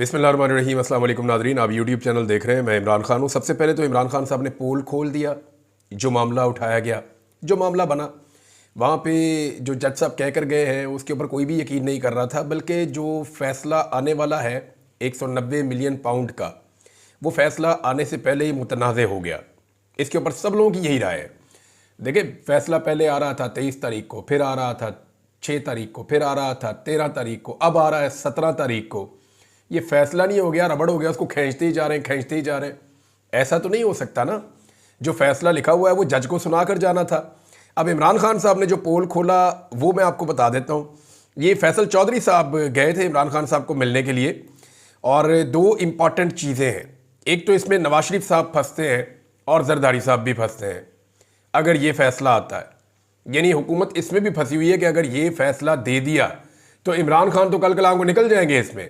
बिस्मिल्लाहिर्रहमानिर्रहीम। अस्सलाम वालेकुम नाज़रीन, आप यूट्यूब चैनल देख रहे हैं। मैं इमरान खान हूँ। सबसे पहले तो इमरान खान साहब ने पोल खोल दिया। जो मामला उठाया गया, जो मामला बना, वहाँ पे जो जज साहब कह कर गए हैं उसके ऊपर कोई भी यकीन नहीं कर रहा था, बल्कि जो फ़ैसला आने वाला है 190 मिलियन पाउंड का, वो फ़ैसला आने से पहले ही मुतनाज़ हो गया। इसके ऊपर सब लोगों की यही राय है। देखिए, फ़ैसला पहले आ रहा था 23 तारीख को, फिर आ रहा था 6 तारीख को, फिर आ रहा था 13 तारीख को, अब आ रहा है 17 तारीख को। ये फैसला नहीं हो गया, रबड़ हो गया, उसको खींचते ही जा रहे हैं, खींचते ही जा रहे हैं। ऐसा तो नहीं हो सकता ना। जो फैसला लिखा हुआ है वो जज को सुना कर जाना था। अब इमरान खान साहब ने जो पोल खोला वो मैं आपको बता देता हूँ। ये फैसल चौधरी साहब गए थे इमरान खान साहब को मिलने के लिए, और दो इम्पॉर्टेंट चीज़ें हैं। एक तो इसमें नवाज शरीफ साहब फंसते हैं और जरदारी साहब भी फंसते हैं अगर ये फैसला आता है। यानी हुकूमत इसमें भी फंसी हुई है कि अगर ये फैसला दे दिया तो इमरान खान तो कल कलाम को निकल जाएंगे इसमें,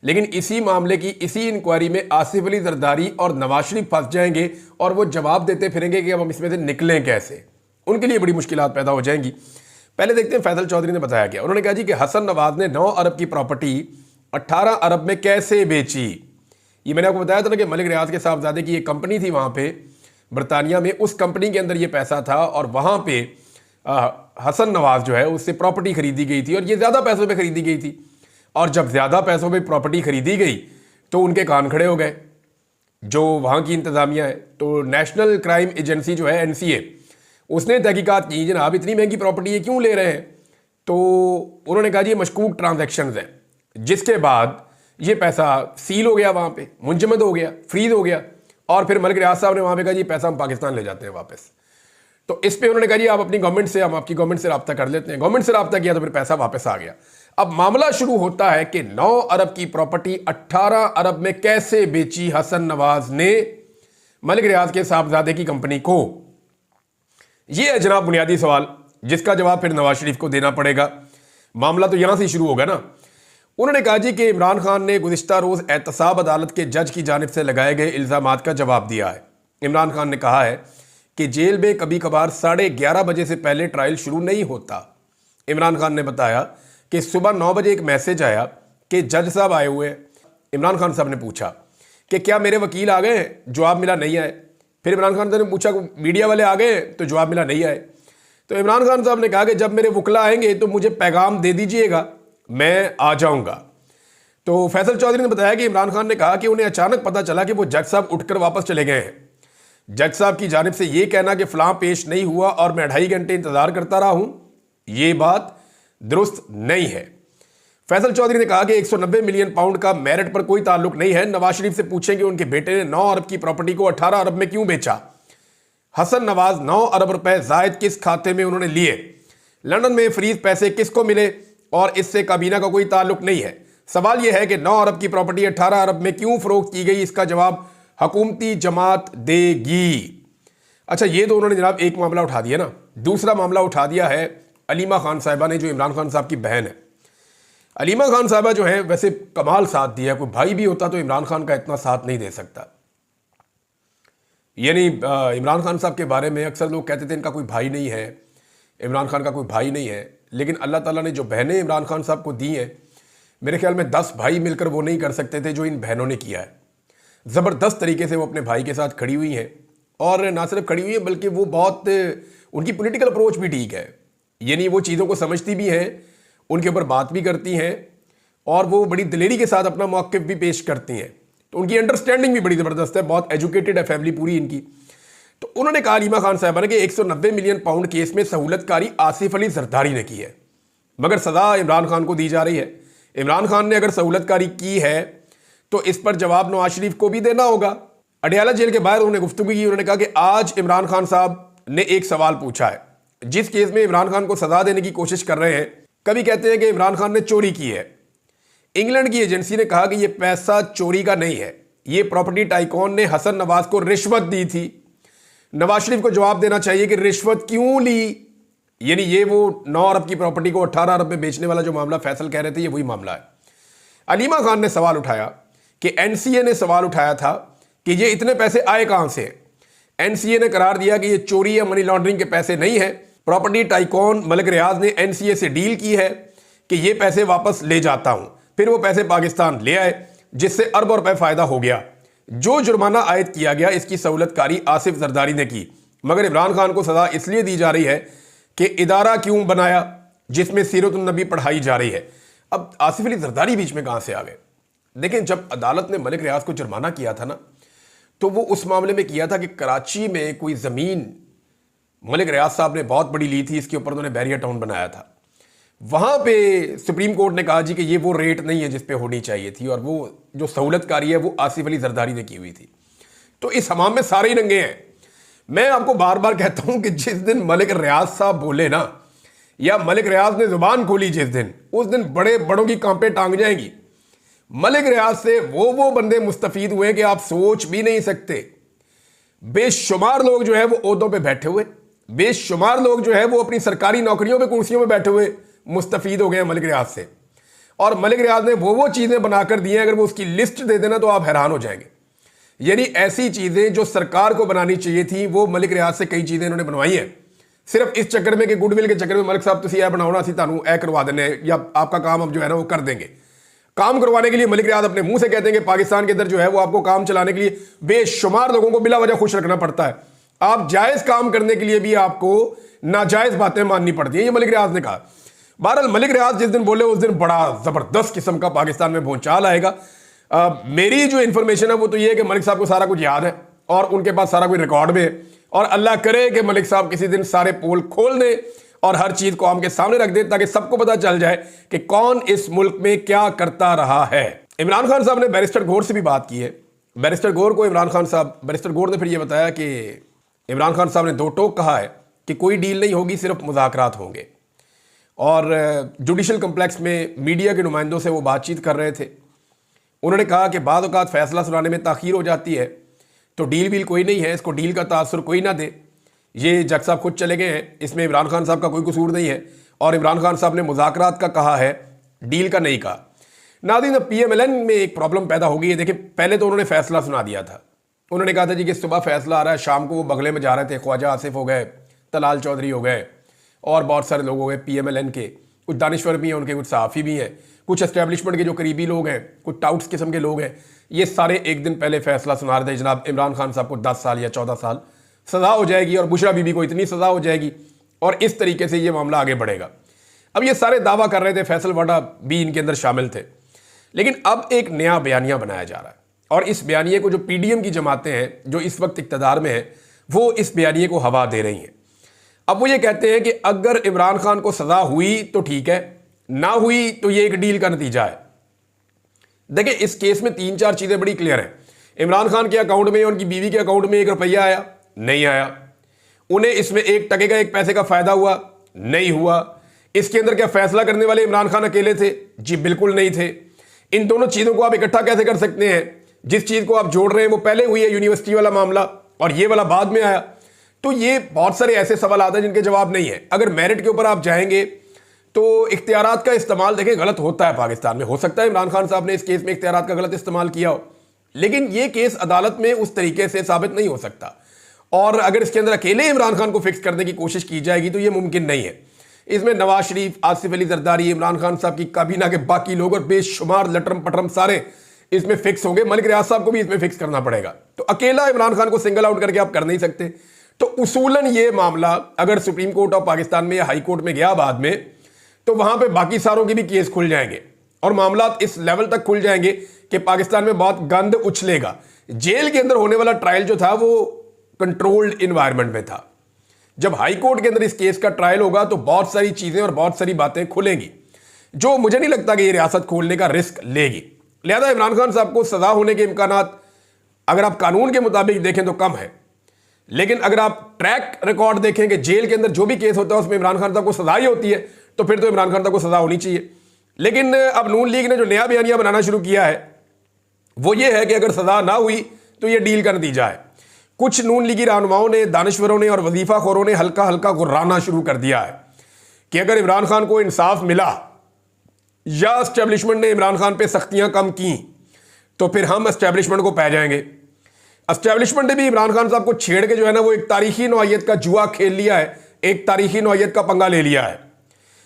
लेकिन इसी मामले की इसी इंक्वायरी में आसिफ अली जरदारी और नवाज शरीफ फंस जाएंगे और वो जवाब देते फिरेंगे कि अब हम इसमें से निकलें कैसे। उनके लिए बड़ी मुश्किलात पैदा हो जाएंगी। पहले देखते हैं फैसल चौधरी ने बताया क्या। उन्होंने कहा जी कि हसन नवाज ने 9 अरब की प्रॉपर्टी 18 अरब में कैसे बेची। ये मैंने आपको बताया था ना कि मलिक रियाज के साहबजादे की एक कंपनी थी वहाँ पे बरतानिया में, उस कंपनी के अंदर ये पैसा था और वहाँ पे हसन नवाज जो है उससे प्रॉपर्टी खरीदी गई थी और ये ज़्यादा पैसों पर खरीदी गई थी। और जब ज़्यादा पैसों पे प्रॉपर्टी खरीदी गई तो उनके कान खड़े हो गए जो वहाँ की इंतज़ामिया है। तो नेशनल क्राइम एजेंसी जो है NCA, उसने तहकीकात की, जनाब इतनी महंगी प्रॉपर्टी ये क्यों ले रहे हैं। तो उन्होंने कहा जी ये मशकूक ट्रांजैक्शंस हैं, जिसके बाद ये पैसा सील हो गया, वहाँ पे मुंजमद हो गया, फ्रीज हो गया। और फिर मलिक रियाज साहब ने वहाँ पे कहा जी पैसा हम पाकिस्तान ले जाते हैं वापस। तो इस पर उन्होंने कहा जी आप अपनी गवर्नमेंट से, हम आपकी गवर्नमेंट से रब्ता कर लेते हैं। गवर्नमेंट से रब्ता किया तो फिर पैसा वापस आ गया। अब मामला शुरू होता है कि 9 अरब की प्रॉपर्टी 18 अरब में कैसे बेची हसन नवाज ने मलिक रियाज के साहबजादे की कंपनी को। यह है जनाब बुनियादी सवाल, जिसका जवाब फिर नवाज शरीफ को देना पड़ेगा। मामला तो यहां से शुरू होगा ना। उन्होंने कहा जी कि इमरान खान ने गुज़िश्ता रोज एहतसाब अदालत के जज की जानिब से लगाए गए इल्जामात का जवाब दिया है। इमरान खान ने कहा है कि जेल में कभी कभार 11:30 बजे से पहले ट्रायल शुरू नहीं होता। इमरान खान ने बताया कि सुबह 9 बजे एक मैसेज आया कि जज साहब आए हुए हैं। इमरान खान साहब ने पूछा कि क्या मेरे वकील आ गए, जवाब मिला नहीं आए। फिर इमरान खान साहब ने पूछा मीडिया वाले आ गए, तो जवाब मिला नहीं आए। तो इमरान खान साहब ने कहा कि जब मेरे वकला आएंगे तो मुझे पैगाम दे दीजिएगा, मैं आ जाऊंगा। तो फैसल चौधरी ने बताया कि इमरान खान ने कहा कि उन्हें अचानक पता चला कि वो जज साहब उठकर वापस चले गए हैं। जज साहब की जानिब से ये कहना कि फलां पेश नहीं हुआ और मैं 2.5 घंटे इंतजार करता रहा हूं, ये बात दुरुस्त नहीं है। फैसल चौधरी ने कहा कि 190 मिलियन पाउंड का मेरिट पर कोई ताल्लुक नहीं है। नवाज शरीफ से पूछें कि उनके बेटे ने 9 अरब की प्रॉपर्टी को 18 अरब में क्यों बेचा। हसन नवाज 9 अरब रुपए जायद किस खाते में उन्होंने लिए, लंदन में फ्रीज पैसे किसको मिले, और इससे काबीना का कोई ताल्लुक नहीं है। सवाल यह है कि 9 अरब की प्रॉपर्टी 18 अरब में क्यों फरोख्त की गई, इसका जवाब हुकूमती जमात देगी। अच्छा, ये तो उन्होंने जनाब एक मामला उठा दिया ना। दूसरा मामला उठा दिया है अलीमा खान साहिबा ने, जो इमरान खान साहब की बहन है। अलीमा खान साहिबा जो है वैसे कमाल साथ दिया। कोई भाई भी होता तो इमरान खान का इतना साथ नहीं दे सकता। यानी इमरान खान साहब के बारे में अक्सर लोग कहते थे इनका कोई भाई नहीं है, इमरान खान का कोई भाई नहीं है। लेकिन अल्लाह ताला ने जो बहनें इमरान खान साहब को दी हैं, मेरे ख्याल में 10 भाई मिलकर वो नहीं कर सकते थे जो इन बहनों ने किया है। ज़बरदस्त तरीके से वो अपने भाई के साथ खड़ी हुई हैं, और ना सिर्फ खड़ी हुई है बल्कि वो बहुत, उनकी पॉलिटिकल अप्रोच भी ठीक है। यानी वो चीज़ों को समझती भी हैं, उनके ऊपर बात भी करती हैं, और वो बड़ी दिलेरी के साथ अपना मौक़िफ़ भी पेश करती हैं। तो उनकी अंडरस्टैंडिंग भी बड़ी ज़बरदस्त है, बहुत एजुकेटेड है फैमिली पूरी इनकी। तो उन्होंने कहा अलीमा खान साहबा ने कि 190 मिलियन पाउंड केस में सहूलतकारी आसिफ अली जरदारी ने की है, मगर सज़ा इमरान खान को दी जा रही है। इमरान खान ने अगर सहूलतकारी की है तो इस पर जवाब नवाज शरीफ को भी देना होगा। अडयाला जेल के बाहर उन्होंने गुफ्तगू की। उन्होंने कहा कि आज इमरान खान साहब ने एक सवाल पूछा है, जिस केस में इमरान खान को सजा देने की कोशिश कर रहे हैं। कभी कहते हैं कि इमरान खान ने चोरी की है। इंग्लैंड की एजेंसी ने कहा कि यह पैसा चोरी का नहीं है, यह प्रॉपर्टी टाइकॉन ने हसन नवाज को रिश्वत दी थी। नवाज शरीफ को जवाब देना चाहिए कि रिश्वत क्यों ली। यानी ये वो 9 अरब की प्रॉपर्टी को 18 अरब में बेचने वाला जो मामला फैसल कह रहे थे, ये वही मामला है। अलीमा खान ने सवाल उठाया कि NCA ने सवाल उठाया था कि ये इतने पैसे आए कहां से। NCA ने करार दिया कि ये चोरी या मनी लॉन्ड्रिंग के पैसे नहीं है। प्रॉपर्टी टाइकॉन मलिक रियाज ने NCA से डील की है कि ये पैसे वापस ले जाता हूं। फिर वो पैसे पाकिस्तान ले आए, जिससे अरबों रुपए फायदा हो गया। जो जुर्माना आयद किया गया इसकी सहूलतकारी आसिफ जरदारी ने की, मगर इमरान खान को सजा इसलिए दी जा रही है कि इदारा क्यों बनाया जिसमें सीरतुन नबी पढ़ाई जा रही है। अब आसिफ अली जरदारी बीच में कहां से आ गए? देखें, जब अदालत ने मलिक रियाज को जुर्माना किया था ना, तो वो उस मामले में किया था कि कराची में कोई ज़मीन मलिक रियाज साहब ने बहुत बड़ी ली थी, इसके ऊपर उन्होंने बैरियर टाउन बनाया था। वहाँ पे सुप्रीम कोर्ट ने कहा जी कि ये वो रेट नहीं है जिस पे होनी चाहिए थी, और वो जो सहूलतकारी है वो आसिफ अली जरदारी ने की हुई थी। तो इस हमाम में सारे ही नंगे हैं। मैं आपको बार बार कहता हूँ कि जिस दिन मलिक रियाज साहब बोले ना, या मलिक रियाज ने जुबान खोली जिस दिन, उस दिन बड़े बड़ों की कांपे टांग जाएंगी। मलिक रियाज से वो बंदे मुस्तफीद हुए कि आप सोच भी नहीं सकते। बेशुमार लोग जो है वो ओहदों पे बैठे हुए, बेशुमार लोग जो है वो अपनी सरकारी नौकरियों पे कुर्सियों पे बैठे हुए मुस्तफीद हो गए मलिक रियाज से। और मलिक रियाज ने वो चीजें बनाकर दी हैं, अगर वो उसकी लिस्ट दे देना तो आप हैरान हो जाएंगे। यानी ऐसी चीजें जो सरकार को बनानी चाहिए थी वो मलिक रियाज से कई चीजें इन्होंने बनवाई हैं, सिर्फ इस चक्कर में कि गुडविल के चक्कर में मलिक साहब तुम यह बनाओ ना, असी तुहानू ए करवा देने, या आपका काम अब जो है ना वो कर देंगे। काम करवाने के लिए मलिक रियाज अपने मुंह से कहते हैं कि पाकिस्तान के अंदर जो है वो आपको काम चलाने के लिए बेशुमार लोगों को बिला वजह खुश रखना पड़ता है। आप जायज काम करने के लिए भी आपको नाजायज बातें माननी पड़ती हैं, ये मलिक रियाज ने कहा। बहरहाल मलिक रियाज जिस दिन बोले उस दिन बड़ा जबरदस्त किस्म का पाकिस्तान में भूचाल आएगा। मेरी जो इंफॉर्मेशन है वो तो ये है कि मलिक साहब को सारा कुछ याद है और उनके पास सारा कुछ रिकॉर्ड में है, और अल्लाह करे कि मलिक साहब किसी दिन सारे पोल खोल दें और हर चीज को आम के सामने रख दे, ताकि सबको पता चल जाए कि कौन इस मुल्क में क्या करता रहा है। इमरान खान साहब ने बैरिस्टर गौर से भी बात की है। बैरिस्टर गौर को बैरिस्टर गौर ने फिर यह बताया कि इमरान खान साहब ने दो टोक कहा है कि कोई डील नहीं होगी, सिर्फ मुज़ाकरात होंगे। और जुडिशल कम्प्लेक्स में मीडिया के नुमाइंदों से वो बातचीत कर रहे थे। उन्होंने कहा कि बाद औक़ात फैसला सुनाने में ताख़ीर हो जाती है, तो डील कोई नहीं है, इसको डील का तासुर कोई ना दे। ये जज साहब खुद चले गए हैं, इसमें इमरान खान साहब का कोई कसूर नहीं है। और इमरान खान साहब ने मुज़ाकरात का कहा है, डील का नहीं कहा। नाज़रीन, PMLN में एक प्रॉब्लम पैदा हो गई है। देखिए, पहले तो उन्होंने फैसला सुना दिया था। उन्होंने कहा था जी कि सुबह फैसला आ रहा है, शाम को वो बगले में जा रहे थे, ख्वाजा आसिफ हो गए, तलाल चौधरी हो गए और बहुत सारे लोग हो गए PMLN के। कुछ दानिश्वर भी हैं उनके, कुछ सहाफ़ी भी हैं, कुछ एस्टेब्लिशमेंट के जो करीबी लोग हैं, कुछ टाउट्स किस्म के लोग हैं। ये सारे एक दिन पहले फैसला सुना रहे थे, जनाब इमरान खान साहब को 10 साल या 14 साल सज़ा हो जाएगी और बुशरा बीबी को इतनी सज़ा हो जाएगी, और इस तरीके से ये मामला आगे बढ़ेगा। अब ये सारे दावा कर रहे थे, फैसल वाडा भी इनके अंदर शामिल थे। लेकिन अब एक नया बयानिया बनाया जा रहा है, और इस बयानिए को जो PDM की जमातें हैं जो इस वक्त इक़्तिदार में हैं, वो इस बयानिए को हवा दे रही हैं। अब वो ये कहते हैं कि अगर इमरान खान को सज़ा हुई तो ठीक है, ना हुई तो ये एक डील का नतीजा है। देखिए, इस केस में 3-4 चीज़ें बड़ी क्लियर हैं। इमरान खान के अकाउंट में, उनकी बीवी के अकाउंट में 1 रुपया आया? नहीं आया। उन्हें इसमें 1 टके का 1 पैसे का फायदा हुआ? नहीं हुआ। इसके अंदर क्या फैसला करने वाले इमरान खान अकेले थे? जी बिल्कुल नहीं थे। इन दोनों चीज़ों को आप इकट्ठा कैसे कर सकते हैं? जिस चीज़ को आप जोड़ रहे हैं वो पहले हुई है, यूनिवर्सिटी वाला मामला, और ये वाला बाद में आया। तो ये बहुत सारे ऐसे सवाल आते हैं जिनके जवाब नहीं है। अगर मेरिट के ऊपर आप जाएंगे तो इख्तियारात का इस्तेमाल देखें गलत होता है पाकिस्तान में। हो सकता है इमरान खान साहब ने इस केस में इख्तियारात का गलत इस्तेमाल किया हो, लेकिन ये केस अदालत में उस तरीके से साबित नहीं हो सकता। और अगर इसके अंदर अकेले इमरान खान को फिक्स करने की कोशिश की जाएगी तो ये मुमकिन नहीं है। इसमें नवाज शरीफ, आसिफ अली जरदारी, इमरान खान साहब की काबीना के बाकी लोग और बेशुमार लटरम पटरम सारे इसमें फिक्स होंगे। मलिक रियाज साहब को भी इसमें फिक्स करना पड़ेगा। तो अकेला इमरान खान को सिंगल आउट करके आप कर नहीं सकते। तो उसूलन ये मामला अगर सुप्रीम कोर्ट ऑफ पाकिस्तान में या हाई कोर्ट में गया बाद में, तो वहां पे बाकी सारों के भी केस खुल जाएंगे और मामला इस लेवल तक खुल जाएंगे कि पाकिस्तान में बहुत गंद उछलेगा। जेल के अंदर होने वाला ट्रायल जो था वो कंट्रोल्ड इन्वायरमेंट में था। जब हाई कोर्ट के अंदर इस केस का ट्रायल होगा तो बहुत सारी चीजें और बहुत सारी बातें खुलेंगी, जो मुझे नहीं लगता कि ये रियासत खोलने का रिस्क लेगी। लिहाजा इमरान खान साहब को सजा होने के इम्कानात अगर आप कानून के मुताबिक देखें तो कम है, लेकिन अगर आप ट्रैक रिकॉर्ड देखें कि जेल के अंदर जो भी केस होता है उसमें इमरान खान साहब को सजा ही होती है, तो फिर तो इमरान खान साहब को सजा होनी चाहिए। लेकिन अब नून लीग ने जो नया बयानिया बनाना शुरू किया है वो ये है कि अगर सजा ना हुई तो ये डील का नतीजा है। कुछ नून लीगी रहनुमाओं ने, दानिश्वरों ने और वजीफाखोरों ने हल्का हल्का गुर्राना शुरू कर दिया है कि अगर इमरान खान को इंसाफ मिला या एस्टेब्लिशमेंट ने इमरान खान पे सख्तियां कम की तो फिर हम एस्टेब्लिशमेंट को पै जाएंगे। एस्टेब्लिशमेंट ने भी इमरान खान साहब को छेड़ के जो है ना वो एक तारीखी नौइयत का जुआ खेल लिया है, एक तारीखी नौइयत का पंगा ले लिया है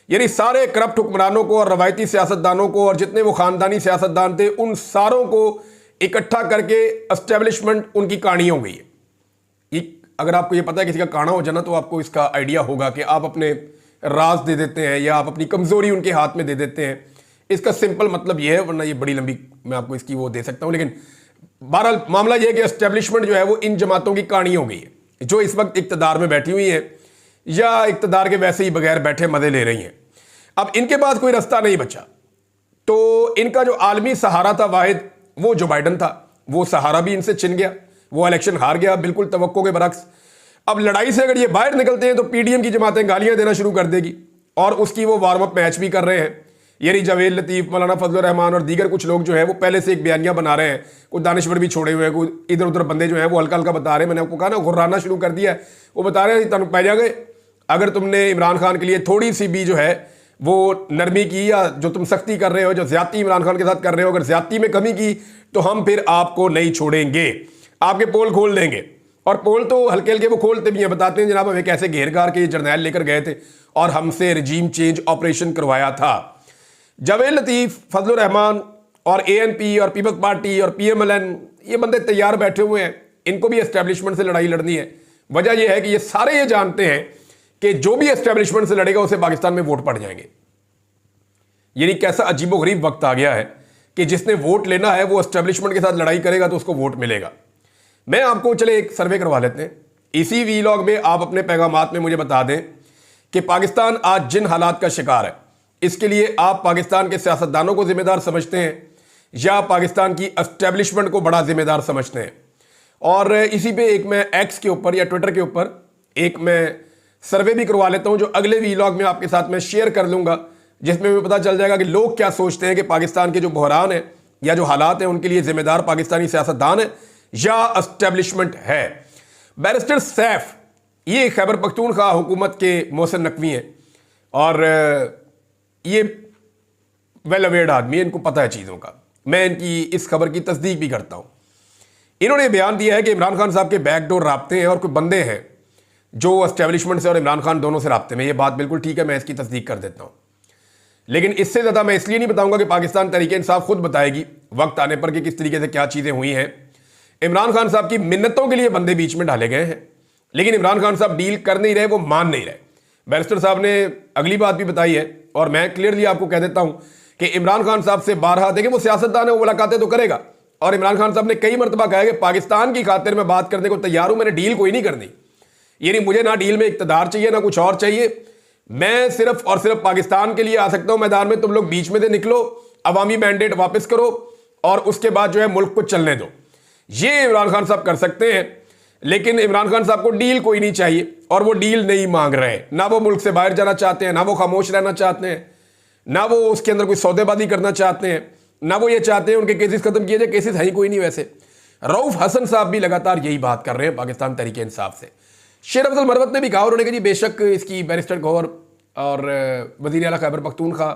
यानी सारे करप्ट हुक्मरानों को और रवायती सियासतदानों को और जितने वो खानदानी सियासतदान थे उन सारों को इकट्ठा करके एस्टेब्लिशमेंट उनकी कहानी हो गई है। अगर आपको ये पता है किसी का काना हो जाना तो आपको इसका आइडिया होगा कि आप अपने राज दे देते हैं या आप अपनी कमजोरी उनके हाथ में दे देते हैं। इसका सिंपल मतलब ये है, वरना ये बड़ी लंबी मैं आपको इसकी वो दे सकता हूं, लेकिन बहरहाल मामला ये है कि एस्टेब्लिशमेंट जो है वो इन जमातों की कहानी हो गई है जो इस वक्त इक्तदार में बैठी हुई है या इक्तदार के वैसे ही बगैर बैठे मजे ले रही हैं। अब इनके पास कोई रास्ता नहीं बचा, तो इनका जो आलमी सहारा था वाहिद वो जो बाइडन था, वो सहारा भी इनसे छिन गया, वो इलेक्शन हार गया बिल्कुल तवक्को के बरक्स। अब लड़ाई से अगर ये बाहर निकलते हैं तो पीडीएम की जमातें गालियां देना शुरू कर देगी और उसकी वो वार्म अप मैच भी कर रहे हैं। यानी जावेद लतीफ, मौलाना फजल रहमान और दीगर कुछ लोग जो है वो पहले से एक बयानिया बना रहे हैं, कुछ दानिश्वर भी छोड़े हुए हैं, कुछ इधर उधर बंदे जो है वो हल्का हल्का बता रहे हैं। मैंने आपको कहा ना घुर्राना शुरू कर दिया है, वो बता रहे हैं तुम पै जा गए अगर तुमने इमरान खान के लिए थोड़ी सी भी जो है वो नरमी की या जो तुम सख्ती कर रहे हो, जो ज्यादती इमरान खान के साथ कर रहे हो, अगर ज्यादती में कमी की तो हम फिर आपको नहीं छोड़ेंगे, आपके पोल खोल देंगे। और पोल तो हल्के हल्के वो खोलते भी हैं, बताते हैं जनाब हमें कैसे घेर घार के जर्नैल लेकर गए थे और हमसे रजीम चेंज ऑपरेशन करवाया था। जावेद लतीफ, फजल रहमान और एएनपी और पीपल्स पार्टी और पीएमएलएन ये बंदे तैयार बैठे हुए हैं, इनको भी एस्टेब्लिशमेंट से लड़ाई लड़नी है। वजह यह है कि ये सारे ये जानते हैं कि जो भी एस्टेब्लिशमेंट से लड़ेगा उसे पाकिस्तान में वोट पड़ जाएंगे। यानी कैसा अजीबोगरीब वक्त आ गया है कि जिसने वोट लेना है वो एस्टेब्लिशमेंट के साथ लड़ाई करेगा तो उसको वोट मिलेगा। मैं आपको चले एक सर्वे करवा लेते हैं, इसी वीलॉग में आप अपने पैगामात में मुझे बता दें कि पाकिस्तान आज जिन हालात का शिकार है इसके लिए आप पाकिस्तान के सियासतदानों को जिम्मेदार समझते हैं या पाकिस्तान की एस्टेब्लिशमेंट को बड़ा जिम्मेदार समझते हैं। और इसी पे एक मैं एक्स के ऊपर या ट्विटर के ऊपर एक मैं सर्वे भी करवा लेता हूं जो अगले वीलॉग में आपके साथ मैं शेयर कर लूंगा, जिसमें भी पता चल जाएगा कि लोग क्या सोचते हैं कि पाकिस्तान के जो बहरान है या जो हालात हैं उनके लिए जिम्मेदार पाकिस्तानी सियासतदान है या एस्टेब्लिशमेंट है। बैरिस्टर सैफ ये खैबर पख्तूनख्वा हुकूमत के मोहसिन नकवी हैं और ये वेल अवेयर्ड आदमी है, इनको पता है चीज़ों का। मैं इनकी इस खबर की तस्दीक भी करता हूँ। इन्होंने बयान दिया है कि इमरान खान साहब के बैकडोर राब्ते हैं और कोई बंदे हैं जो एस्टेब्लिशमेंट से और इमरान खान दोनों से राब्ते में। ये बात बिल्कुल ठीक है, मैं इसकी तस्दीक कर देता हूँ, लेकिन इससे ज़्यादा मैं इसलिए नहीं बताऊंगा कि पाकिस्तान तहरीक-ए-इंसाफ खुद बताएगी वक्त आने पर कि किस तरीके से क्या चीज़ें हुई हैं। इमरान खान साहब की मिन्नतों के लिए बंदे बीच में डाले गए हैं, लेकिन इमरान खान साहब डील कर नहीं रहे, वो मान नहीं रहे। बैरिस्टर साहब ने अगली बात भी बताई है और मैं क्लियरली आपको कह देता हूं कि इमरान खान साहब से बारहा, देखिए वो सियासतदान है, वो मुलाकातें तो करेगा और इमरान खान साहब ने कई मरतबा कहा है कि पाकिस्तान की खातिर मैं बात करने को तैयार हूं, मैंने डील कोई नहीं करनी। यानी मुझे ना डील में इक्तदार चाहिए ना कुछ और चाहिए, मैं सिर्फ और सिर्फ पाकिस्तान के लिए आ सकता हूं मैदान में, तुम लोग बीच में से निकलो, अवामी मैंडेट वापस करो और उसके बाद जो है मुल्क को चलने दो। ये इमरान खान साहब कर सकते हैं, लेकिन इमरान खान साहब को डील कोई नहीं चाहिए और वो डील नहीं मांग रहे। ना वो मुल्क से बाहर जाना चाहते हैं, ना वो खामोश रहना चाहते हैं, ना वो उसके अंदर कोई सौदेबाजी करना चाहते हैं, ना वो ये चाहते हैं उनके केसेस खत्म किए जाए। केसेस है ही कोई नहीं। वैसे रऊफ हसन साहब भी लगातार यही बात कर रहे हैं पाकिस्तान तहरीक-ए-इंसाफ से। शेर अफजल मरवत ने भी कहा, उन्होंने कहा जी बेशक इसकी बैरिस्टर गौहर और वज़ीर आला खैबर पख्तूनख्वा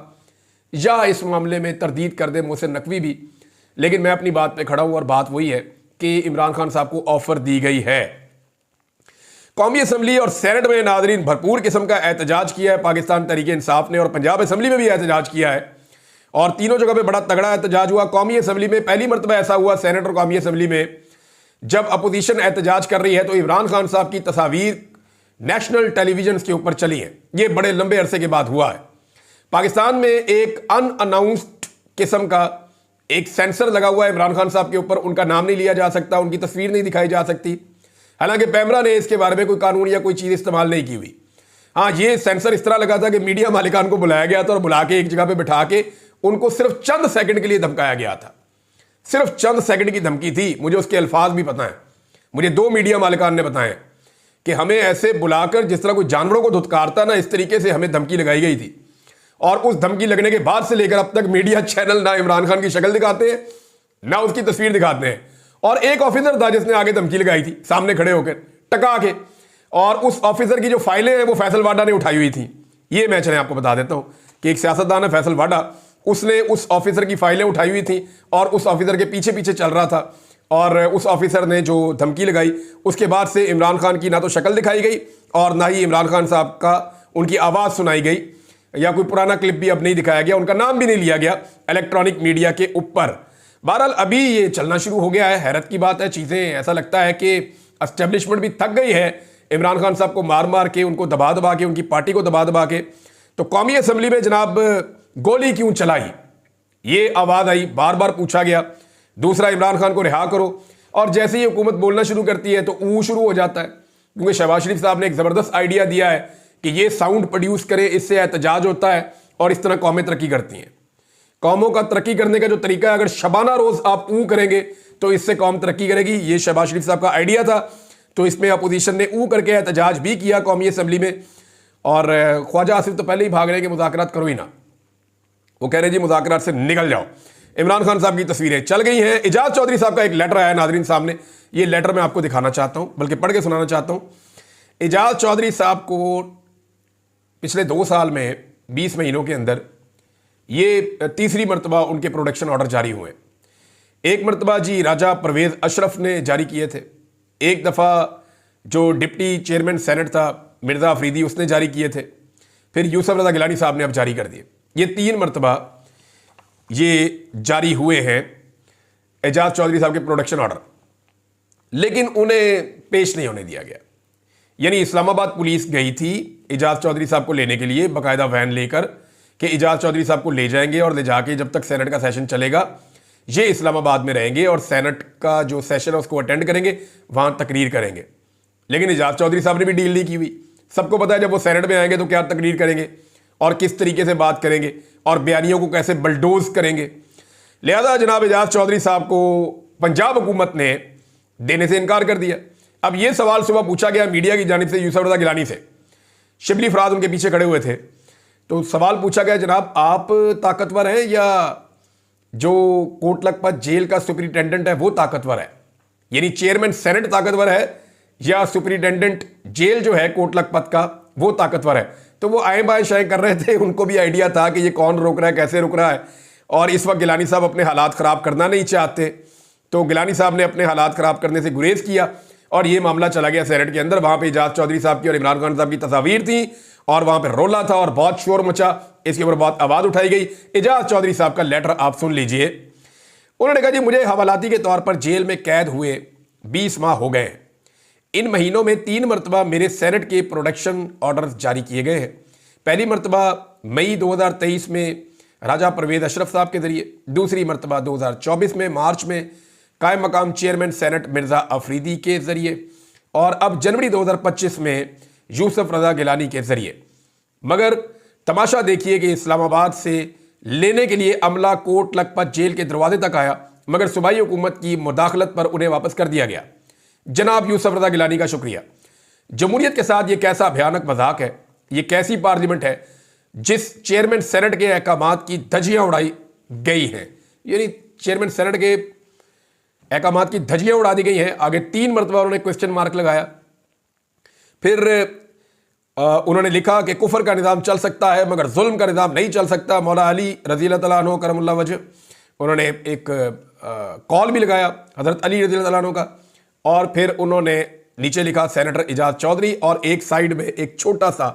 या इस मामले में तरदीद कर दे मोहसिन नकवी भी, लेकिन मैं अपनी बात पे खड़ा हूं और बात वही है कि इमरान खान साहब को ऑफर दी गई है। कौमी असम्बली और सेनेट में नाज़रीन भरपूर किस्म का एहतजाज किया है पाकिस्तान तहरीक-ए-इंसाफ ने और पंजाब असम्बली में भी एहतजाज किया है और तीनों जगह पे बड़ा तगड़ा एहतजाज हुआ। कौमी असम्बली में पहली मरतबा ऐसा हुआ, सेनेट और कौमी असम्बली में, जब अपोजिशन एहतजाज कर रही है तो इमरान खान साहब की तस्वीर नेशनल टेलीविजन के ऊपर चली है। ये बड़े लंबे अरसे के बाद हुआ है। पाकिस्तान में एक अनअनाउंस्ड किस्म का एक सेंसर लगा हुआ है इमरान खान साहब के ऊपर, उनका नाम नहीं लिया जा सकता, उनकी तस्वीर नहीं दिखाई जा सकती। हालांकि पैमरा ने इसके बारे में कोई कानून या कोई चीज़ इस्तेमाल नहीं की हुई। हाँ, ये सेंसर इस तरह लगा था कि मीडिया मालिकान को बुलाया गया था और बुला के एक जगह पे बिठा के उनको सिर्फ चंद सेकंड के लिए धमकाया गया था। सिर्फ चंद सेकंड की धमकी थी। मुझे उसके अल्फाज भी पता है, मुझे 2 मीडिया मालिकान ने बताए कि हमें ऐसे बुलाकर जिस तरह कोई जानवरों को धुतकारता ना, इस तरीके से हमें धमकी लगाई गई थी। और उस धमकी लगने के बाद से लेकर अब तक मीडिया चैनल ना इमरान खान की शक्ल दिखाते हैं ना उसकी तस्वीर दिखाते हैं। और एक ऑफिसर था जिसने आगे धमकी लगाई थी सामने खड़े होकर टका के, और उस ऑफिसर की जो फाइलें हैं वो फैसल वाडा ने उठाई हुई थी। ये मैं चले आपको बता देता हूं कि एक सियासतदान है फैसल वाडा, उसने उस ऑफिसर की फाइलें उठाई हुई थी और उस ऑफिसर के पीछे पीछे चल रहा था और उस ऑफिसर ने जो धमकी लगाई उसके बाद से इमरान खान की ना तो शक्ल दिखाई गई और ना ही इमरान खान साहब का उनकी आवाज़ सुनाई गई। या कोई पुराना क्लिप भी अब नहीं दिखाया गया, उनका नाम भी नहीं लिया गया इलेक्ट्रॉनिक मीडिया के ऊपर। बहरहाल अभी ये चलना शुरू हो गया है। हैरत की बात है, चीज़ें ऐसा लगता है कि एस्टेब्लिशमेंट भी थक गई है इमरान खान साहब को मार मार के, उनको दबा दबा के, उनकी पार्टी को दबा दबा के। तो कौमी असम्बली में जनाब गोली क्यों चलाई, ये आवाज़ आई, बार बार पूछा गया। दूसरा, इमरान खान को रिहा करो। और जैसे ही हुकूमत बोलना शुरू करती है तो ऊ शुरू हो जाता है, क्योंकि शहबाज शरीफ साहब ने एक ज़बरदस्त आइडिया दिया है कि ये साउंड प्रोड्यूस करे, इससे एहतजाज होता है और इस तरह कौमें तरक्की करती हैं। कौमों का तरक्की करने का जो तरीका है, अगर शबाना रोज़ आप ऊ करेंगे तो इससे कौम तरक्की करेगी। ये शहबाज शरीफ साहब का आइडिया था। तो इसमें अपोजिशन ने ऊ करके एहतजाज भी किया कौमी असम्बली में। और ख्वाजा आसिफ तो पहले ही भाग रहे हैं कि मुज़ाकरात करो ही ना, वो कह रहे जी मुज़ाकरात से निकल जाओ। इमरान खान साहब की तस्वीरें चल गई हैं। एजाज चौधरी साहब का एक लेटर आया नाजरीन सामने, ये लेटर मैं आपको दिखाना चाहता हूं, बल्कि पढ़ के सुनाना चाहता हूं। एजाज चौधरी साहब को पिछले 2 साल में 20 महीनों के अंदर ये तीसरी मरतबा उनके प्रोडक्शन ऑर्डर जारी हुए। एक मरतबा जी राजा परवेज़ अशरफ ने जारी किए थे, एक दफ़ा जो डिप्टी चेयरमैन सेनेट था मिर्ज़ा अफरीदी उसने जारी किए थे, फिर यूसुफ रज़ा गिलानी साहब ने अब जारी कर दिए। ये 3 मरतबा ये जारी हुए हैं एजाज चौधरी साहब के प्रोडक्शन ऑर्डर, लेकिन उन्हें पेश नहीं होने दिया गया। यानी इस्लामाबाद पुलिस गई थी एजाज चौधरी साहब को लेने के लिए, बाकायदा वैन लेकर कि एजाज चौधरी साहब को ले जाएंगे और ले जाके जब तक सेनेट का सेशन चलेगा ये इस्लामाबाद में रहेंगे और सेनेट का जो सेशन है उसको अटेंड करेंगे, वहाँ तकरीर करेंगे। लेकिन एजाज चौधरी साहब ने भी डील नहीं की हुई। सबको पता है जब वो सेनेट में आएंगे तो क्या तकरीर करेंगे और किस तरीके से बात करेंगे और बयानियों को कैसे बलडोज करेंगे। लिहाजा जनाब एजाज चौधरी साहब को पंजाब हुकूमत ने देने से इनकार कर दिया। अब ये सवाल सुबह पूछा गया मीडिया की जानिब से यूसुफ रज़ा गिलानी से, शिबली फराज उनके पीछे खड़े हुए थे। तो सवाल पूछा गया, जनाब आप ताकतवर हैं या जो कोट लखपत जेल का सुपरिटेंडेंट है वो ताकतवर है? यानी चेयरमैन सेनेट ताकतवर है या सुपरिटेंडेंट जेल जो है कोट लखपत का वो ताकतवर है? तो वो आए बाएं शाएं कर रहे थे, उनको भी आइडिया था कि ये कौन रोक रहा है, कैसे रुक रहा है। और इस वक्त गिलानी साहब अपने हालात ख़राब करना नहीं चाहते, तो गिलानी साहब ने अपने हालात ख़राब करने से गुरेज किया और ये मामला चला गया सेनेट के अंदर। वहाँ पे एजाज चौधरी साहब की और इमरान खान साहब की तस्वीर थी और वहाँ पे रोला था और बहुत शोर मचा, इसके ऊपर बहुत आवाज़ उठाई गई। एजाज चौधरी साहब का लेटर आप सुन लीजिए। उन्होंने कहा जी मुझे हवालाती के तौर पर जेल में कैद हुए 20 माह हो गए। इन महीनों में 3 मरतबा मेरे सेनेट के प्रोडक्शन ऑर्डर जारी किए गए हैं। पहली मरतबा मई 2023 में राजा परवेज़ अशरफ साहब के ज़रिए, दूसरी मरतबा 2024 में मार्च में कायम मकाम चेयरमैन सेनेट मिर्ज़ा अफरीदी के ज़रिए और अब जनवरी 2025 में यूसुफ रज़ा गिलानी के ज़रिए। मगर तमाशा देखिए कि इस्लामाबाद से लेने के लिए अमला कोट लखपत जेल के दरवाजे तक आया, मगर सूबाई हुकूमत की मुदाखलत पर उन्हें वापस कर दिया गया। जनाब यूसुफ रज़ा गिलानी का शुक्रिया। जमहूरियत के साथ ये कैसा भयानक मजाक है, ये कैसी पार्लियामेंट है जिस चेयरमैन सेनेट के अहकामात की धज्जियाँ उड़ाई गई हैं। यानी चेयरमैन सेनेट के अहकामात की धज्जियाँ उड़ा दी गई हैं। आगे 3 मरतबा उन्होंने क्वेश्चन मार्क लगाया। फिर उन्होंने लिखा कि कुफर का निज़ाम चल सकता है मगर जुल्म का निज़ाम नहीं चल सकता। मौला अली रज़ी अल्लाह तआला अन्हु करमुल्लाह वजह, उन्होंने एक कॉल भी लगाया हज़रत अली रज़ी अल्लाह तआला अन्हु का। और फिर उन्होंने नीचे लिखा सेनेटर एजाज चौधरी और एक साइड में एक छोटा सा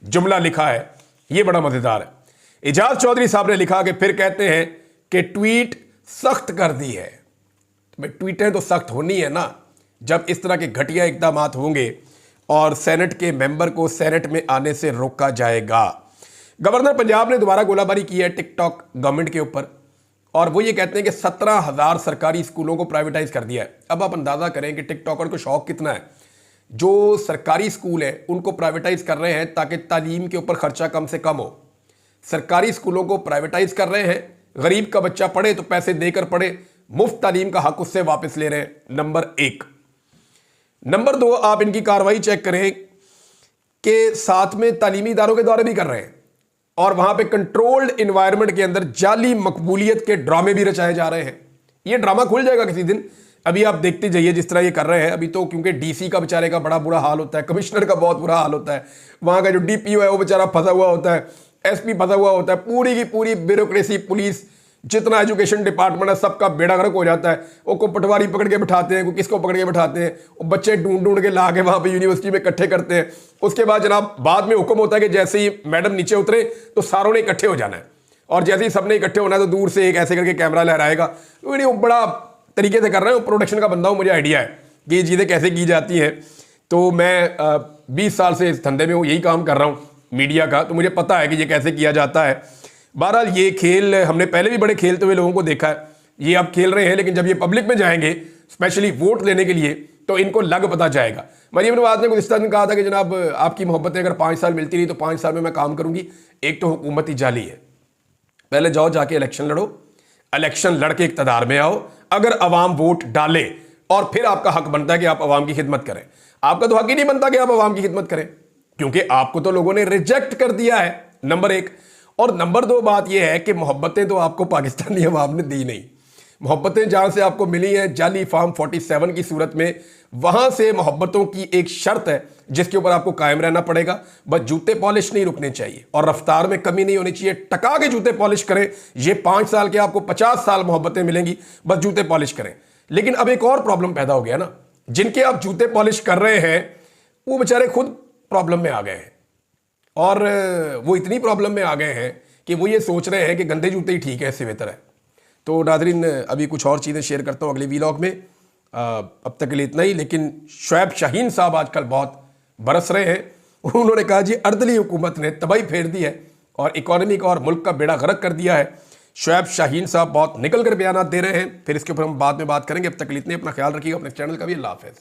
जुमला लिखा है, ये बड़ा मज़ेदार है। एजाज चौधरी साहब ने लिखा कि फिर कहते हैं कि ट्वीट सख्त कर दी है। तो भाई ट्वीटें तो सख्त होनी है ना, जब इस तरह के घटिया इकदाम होंगे और सेनेट के मेंबर को सेनेट में आने से रोका जाएगा। गवर्नर पंजाब ने दोबारा गोलाबारी की है टिकटॉक गवर्नमेंट के ऊपर और वो ये कहते हैं कि 17,000 सरकारी स्कूलों को प्राइवेटाइज कर दिया है। अब आप अंदाज़ा करें कि टिकटॉकर को शौक कितना है। जो सरकारी स्कूल है उनको प्राइवेटाइज कर रहे हैं ताकि तालीम के ऊपर खर्चा कम से कम हो। सरकारी स्कूलों को प्राइवेटाइज कर रहे हैं, गरीब का बच्चा पढ़े तो पैसे देकर पढ़े, मुफ्त तालीम का हक उससे वापस ले रहे हैं। नंबर 1। नंबर 2, आप इनकी कार्रवाई चेक करें कि साथ में तालीमी इदारों के दौरे भी कर रहे हैं और वहां पे कंट्रोल्ड इन्वायरमेंट के अंदर जाली मकबूलियत के ड्रामे भी रचाए जा रहे हैं। ये ड्रामा खुल जाएगा किसी दिन, अभी आप देखते जाइए जिस तरह ये कर रहे हैं। अभी तो क्योंकि डीसी का बेचारे का बड़ा बुरा हाल होता है, कमिश्नर का बहुत बुरा हाल होता है, वहां का जो डीपीओ है वो बेचारा फंसा हुआ होता है, एसपी फंसा हुआ होता है, पूरी की पूरी ब्यूरोक्रेसी पुलिस जितना एजुकेशन डिपार्टमेंट है सबका बेड़ा गर्क हो जाता है। वो को पटवारी पकड़ के बिठाते हैं, को किसको पकड़ के बिठाते हैं, वो बच्चे ढूंढ ढूंढ के ला के वहाँ पे यूनिवर्सिटी में इकट्ठे करते हैं। उसके बाद जनाब बाद में हुक्म होता है कि जैसे ही मैडम नीचे उतरे तो सारों ने इकट्ठे हो जाना है, और जैसे ही सबने इकट्ठे होना है तो दूर से एक ऐसे करके कैमरा लहराएगा। तो वो बड़ा तरीके से कर रहे हैं, प्रोडक्शन का बंदा हूँ, मुझे आइडिया है कि ये चीज़ें कैसे की जाती हैं। तो मैं 20 साल से इस धंधे में हूँ, यही काम कर रहा हूँ मीडिया का, तो मुझे पता है कि ये कैसे किया जाता है। बहरहाल ये खेल हमने पहले भी बड़े खेलते हुए लोगों को देखा है, ये अब खेल रहे हैं, लेकिन जब ये पब्लिक में जाएंगे स्पेशली वोट लेने के लिए तो इनको लग पता जाएगा। मरीम नवाज ने गुज़िश्ता दिन कहा था कि जनाब आपकी मोहब्बतें अगर 5 साल मिलती रही तो 5 साल में मैं काम करूंगी। एक तो हुकूमत ही जाली है, पहले जाओ जाके इलेक्शन लड़ो, इलेक्शन लड़के इक़्तिदार में आओ, अगर अवाम वोट डाले और फिर आपका हक बनता है कि आप अवाम की खिदमत करें। आपका तो हक ही नहीं बनता कि आप अवाम की खिदमत करें, क्योंकि आपको तो लोगों ने रिजेक्ट कर दिया है, नंबर 1। और नंबर 2 बात यह है कि मोहब्बतें तो आपको पाकिस्तानी अवाम ने दी नहीं। मोहब्बतें जहां से आपको मिली हैं जाली फार्म 47 की सूरत में, वहां से मोहब्बतों की एक शर्त है जिसके ऊपर आपको कायम रहना पड़ेगा। बस जूते पॉलिश नहीं रुकने चाहिए और रफ्तार में कमी नहीं होनी चाहिए। टका के जूते पॉलिश करें, ये 5 साल के आपको 50 साल मोहब्बतें मिलेंगी, बस जूते पॉलिश करें। लेकिन अब एक और प्रॉब्लम पैदा हो गया ना, जिनके आप जूते पॉलिश कर रहे हैं वो बेचारे खुद प्रॉब्लम में आ गए हैं, और वो इतनी प्रॉब्लम में आ गए हैं कि वो ये सोच रहे हैं कि गंदे जूते ही ठीक है, इससे बेहतर है। तो नाज़रीन अभी कुछ और चीज़ें शेयर करता हूँ अगले वीलॉग में। अब तक के लिए इतना ही। लेकिन शुएब शाहीन साहब आजकल बहुत बरस रहे हैं। उन्होंने कहा जी अर्दली हुकूमत ने तबाही फेर दी है और इकॉनमी का और मुल्क का बेड़ा गर्क कर दिया है। शुएब शाहीन साहब बहुत निकल कर बयान दे रहे हैं, फिर इसके ऊपर हम बाद में बात करेंगे। अब तक के लिए इतने, अपना ख्याल रखिएगा, अपने चैनल का भी। अल्लाह हाफ़िज़।